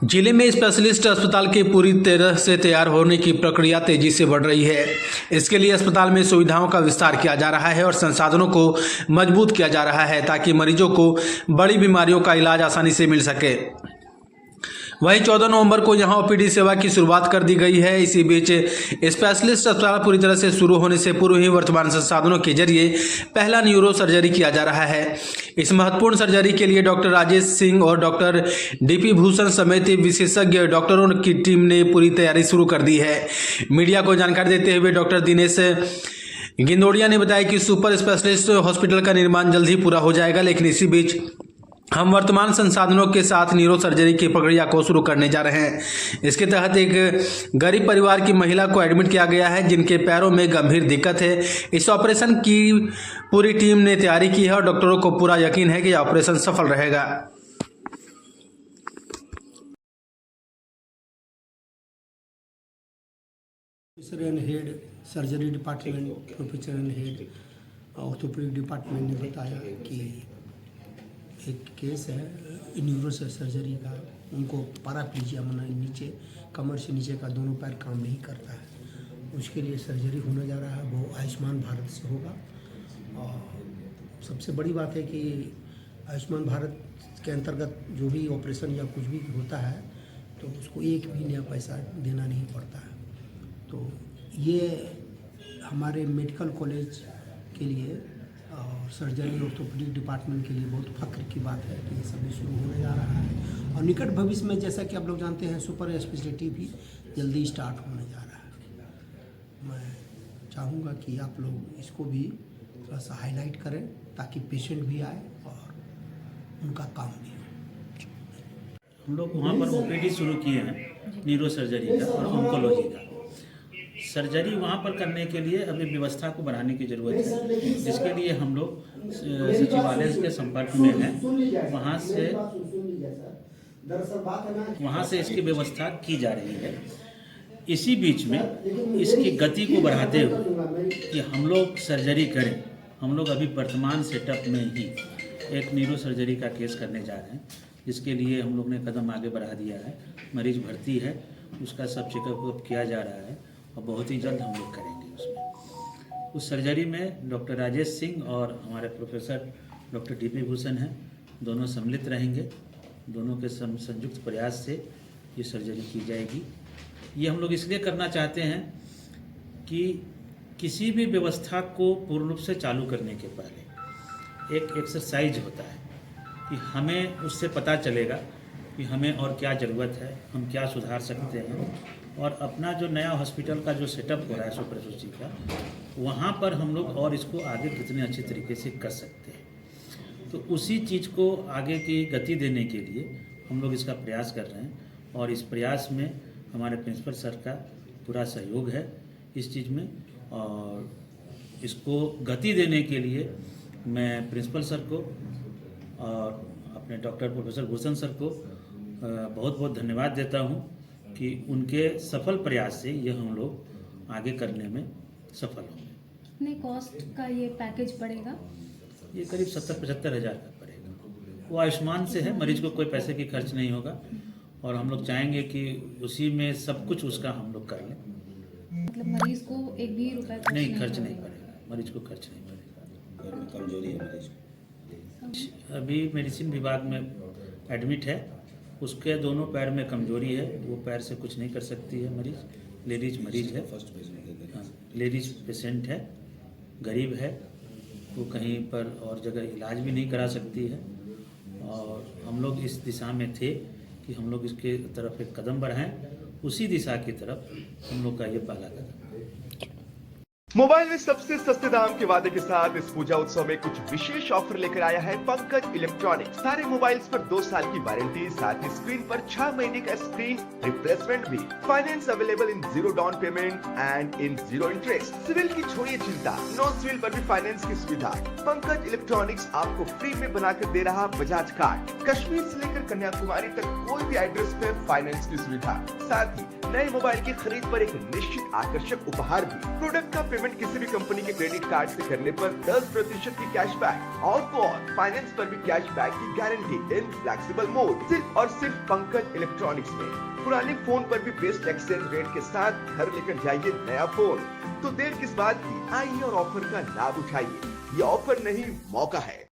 जिले में स्पेशलिस्ट अस्पताल के पूरी तरह से तैयार होने की प्रक्रिया तेजी से बढ़ रही है। इसके लिए अस्पताल में सुविधाओं का विस्तार किया जा रहा है और संसाधनों को मजबूत किया जा रहा है ताकि मरीजों को बड़ी बीमारियों का इलाज आसानी से मिल सके। वहीं 14 नवंबर को यहां ओपीडी सेवा की शुरुआत कर दी गई है। इसी बीच स्पेशलिस्ट अस्पताल पूरी तरह से शुरू होने से पूर्व ही वर्तमान संसाधनों के जरिए पहला न्यूरो सर्जरी किया जा रहा है। इस महत्वपूर्ण सर्जरी के लिए डॉक्टर राजेश सिंह और डॉक्टर डीपी भूषण समेत विशेषज्ञ डॉक्टरों की टीम ने पूरी तैयारी शुरू कर दी है। मीडिया को जानकारी देते हुए डॉक्टर दिनेश गिंदोड़िया ने बताया कि सुपर स्पेशलिस्ट हॉस्पिटल का निर्माण जल्द ही पूरा हो जाएगा, लेकिन इसी बीच हम वर्तमान संसाधनों के साथ न्यूरो सर्जरी की प्रक्रिया को शुरू करने जा रहे हैं। इसके तहत एक गरीब परिवार की महिला को एडमिट किया गया है जिनके पैरों में गंभीर दिक्कत है। इस ऑपरेशन की पूरी टीम ने तैयारी की है और डॉक्टरों को पूरा यकीन है कि यह ऑपरेशन सफल रहेगा। Professor and head surgery department, professor and head orthopaedic department ने बताया कि एक केस है न्यूरो सर्जरी का। उनको पैराप्लीजिया माना नीचे कमर से नीचे का दोनों पैर काम नहीं करता है, उसके लिए सर्जरी होने जा रहा है। वो आयुष्मान भारत से होगा और सबसे बड़ी बात है कि आयुष्मान भारत के अंतर्गत जो भी ऑपरेशन या कुछ भी होता है तो उसको एक भी नया पैसा देना नहीं पड़ता है। तो ये हमारे मेडिकल कॉलेज के लिए और सर्जरी ऑर्थोपेडिक डिपार्टमेंट के लिए बहुत फख्र की बात है कि ये सभी शुरू होने जा रहा है और निकट भविष्य में जैसा कि आप लोग जानते हैं सुपर स्पेशलिटी भी जल्दी स्टार्ट होने जा रहा है। मैं चाहूँगा कि आप लोग इसको भी थोड़ा सा हाईलाइट करें ताकि पेशेंट भी आए और उनका काम भी हो। हम लोग वहाँ पर ओपीडी शुरू किए हैं न्यूरो सर्जरी का और ऑन्कोलॉजी का। सर्जरी वहाँ पर करने के लिए अभी व्यवस्था को बढ़ाने की ज़रूरत है, जिसके लिए हम लोग सचिवालय के संपर्क में हैं। वहाँ से इसकी व्यवस्था की जा रही है। इसी बीच में इसकी गति को बढ़ाते हुए कि हम लोग सर्जरी करें, हम लोग अभी वर्तमान सेटअप में ही एक न्यूरो सर्जरी का केस करने जा रहे हैं, जिसके लिए हम लोग ने कदम आगे बढ़ा दिया है। मरीज भर्ती है, उसका सब चेकअप किया जा रहा है और बहुत ही जल्द हम लोग करेंगे उसमें। उस सर्जरी में डॉक्टर राजेश सिंह और हमारे प्रोफेसर डॉक्टर डीपी भूषण हैं, दोनों सम्मिलित रहेंगे। दोनों के संयुक्त प्रयास से ये सर्जरी की जाएगी। ये हम लोग इसलिए करना चाहते हैं कि किसी भी व्यवस्था को पूर्ण रूप से चालू करने के पहले एक एक्सरसाइज होता है कि हमें उससे पता चलेगा कि हमें और क्या ज़रूरत है, हम क्या सुधार सकते हैं और अपना जो नया हॉस्पिटल का जो सेटअप हो रहा है सुपर स्पेशलिटी का, वहाँ पर हम लोग और इसको आगे कितने अच्छे तरीके से कर सकते हैं। तो उसी चीज़ को आगे की गति देने के लिए हम लोग इसका प्रयास कर रहे हैं और इस प्रयास में हमारे प्रिंसिपल सर का पूरा सहयोग है इस चीज़ में। और इसको गति देने के लिए मैं प्रिंसिपल सर को और अपने डॉक्टर प्रोफेसर भूषण सर को बहुत बहुत धन्यवाद देता हूँ कि उनके सफल प्रयास से ये हम लोग आगे करने में सफल होंगे। कितने कॉस्ट का ये पैकेज पड़ेगा? ये करीब 70-75 हज़ार का पड़ेगा। वो आयुष्मान से है, मरीज को कोई पैसे की खर्च नहीं होगा और हम लोग चाहेंगे कि उसी में सब कुछ उसका हम लोग कर लें। मतलब मरीज को एक भी रुपए नहीं खर्च नहीं पड़ेगा, मरीज को खर्च नहीं पड़ेगा। कमजोरी है मरीज, अभी मेडिसिन विभाग में एडमिट है, उसके दोनों पैर में कमजोरी है, वो पैर से कुछ नहीं कर सकती है मरीज। लेडीज मरीज है, फर्स्ट पेशेंट। हाँ, लेडीज पेशेंट है, गरीब है, वो कहीं पर और जगह इलाज भी नहीं करा सकती है और हम लोग इस दिशा में थे कि हम लोग इसके तरफ एक कदम बढ़ाएं। उसी दिशा की तरफ हम लोग का ये पहला कदम। मोबाइल में सबसे सस्ते दाम के वादे के साथ इस पूजा उत्सव में कुछ विशेष ऑफर लेकर आया है पंकज इलेक्ट्रॉनिक्स। सारे मोबाइल्स पर 2 साल की वारंटी, साथ ही स्क्रीन पर 6 महीने का स्क्रीन रिप्लेसमेंट भी। Finance available in 0 down payment and in 0 interest. CIBIL की छोड़िए चिंता, नॉन सिविल पर भी फाइनेंस की सुविधा। पंकज इलेक्ट्रॉनिक्स आपको फ्री में बनाकर दे रहा बजाज कार्ड। कश्मीर से लेकर कन्याकुमारी तक कोई भी एड्रेस पे फाइनेंस की सुविधा। साथ ही नए मोबाइल की खरीद पर एक निश्चित आकर्षक उपहार भी। प्रोडक्ट का पेमेंट किसी भी कंपनी के क्रेडिट कार्ड से करने पर 10% की कैशबैक और तो और फाइनेंस पर भी कैशबैक की गारंटी इन फ्लेक्सिबल मोड, सिर्फ और सिर्फ पंकज इलेक्ट्रॉनिक्स में। पुराने फोन पर भी बेस्ट एक्सचेंज रेट के साथ घर लेकर जाइए नया फोन। तो देर किस बात की, आइए और ऑफर का लाभ उठाइए। ये ऑफर नहीं, मौका है।